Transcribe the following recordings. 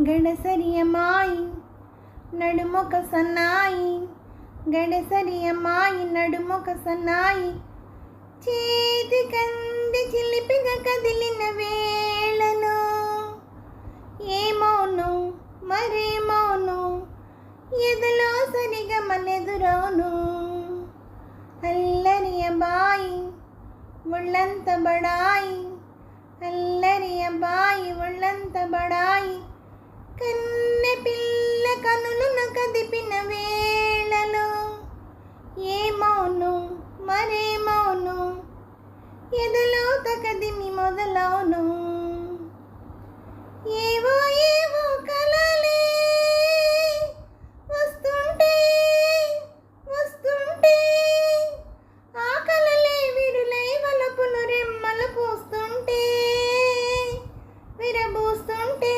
గడసరియమాయి నడుమొక సన్నాయి, గడసరియమాయి నడుమొక సన్నాయి, చేతి కంది చిలిపిగా కదిలిన వేళలో ఏమోను మరేమోను, ఎదలో సరిగా మలెదురోను. అల్లరియబాయి ఒళ్ళంత బడాయి, అల్లరియబాయి ఒళ్ళంత బడాయి, కన్నె పిల్ల కనులను కదిపిన వేళలో ఏమోను మరేమోను, ఎదలో తకదిమి మొదలవును. ఏవో ఏవో కలలే వస్తుంటే వస్తుంటే, ఆ కలలే విరులై వలపులు రెమ్మలు పూస్తుంటే విరబూస్తుంటే,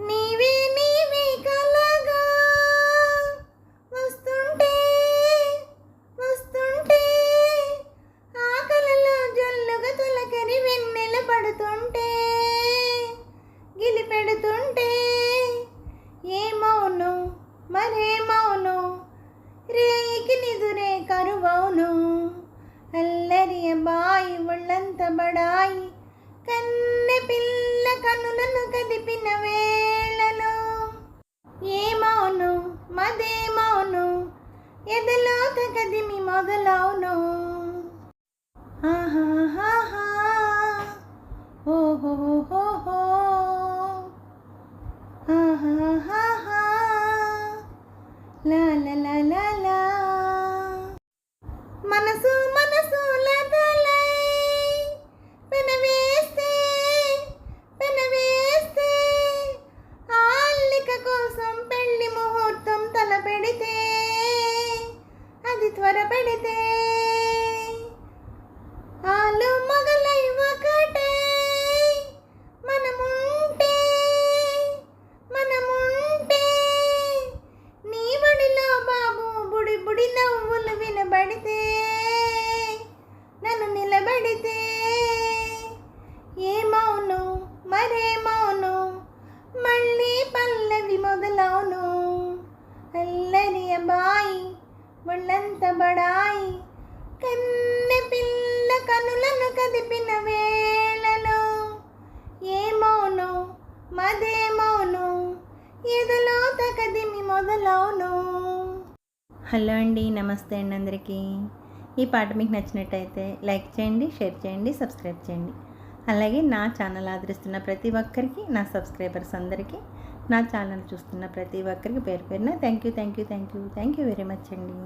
నీవే నీవే కలగా వస్తుంటే వస్తుంటే, ఆ కలలో జల్లుగా తొలకరి వెన్నెల పడుతుంటే గిలిపెడుతుంటే ఏమోను మరేమోను, రేయికి నిదురే కరువవును. అల్లరియబాయి ఒళ్ళంత బడాయి, కన్నె పిల్ల కనులను కదిపిన వేళలో ఏమోను మదేమోను, ఎదలో తకదిమి మొదలవును. ఆహాహాహా ఓహోహోహో, ఆహాహాహా లా లా లా లా లా. మనసు మనసు లతలై పెనవేస్తే పెనవేస్తే, ఆ అల్లిక కోసం పెళ్లి ముహూర్తం తలపెడితే అది త్వరపెడితే, ఆలు మగలై ఒకటే మనముంటే మనముంటే, నీ బడిలో బాబు బుడి బుడి నవ్వులు వినబడితే నన్ను నిలబడితే ఏమోను మరేమోను, మళ్ళీ పల్లవి మొదలవును. అల్లరియబాయి ఒళ్ళంత బడాయి, కన్నె పిల్ల కనులను కదిపిన వేళలో ఏమోను మదేమోను, ఎదలో తకదిమి మొదలవును. హలో అండి, నమస్తే అండి అందరికీ. ఈ పాట మీకు నచ్చినట్టయితే లైక్ చేయండి, షేర్ చేయండి, సబ్స్క్రైబ్ చేయండి. అలాగే నా ఛానల్ ఆదరిస్తున్న ప్రతి ఒక్కరికి, నా సబ్స్క్రైబర్స్ అందరికీ, నా ఛానల్ చూస్తున్న ప్రతి ఒక్కరికి పేరు పేరున థ్యాంక్ యూ వెరీ మచ్ అండి.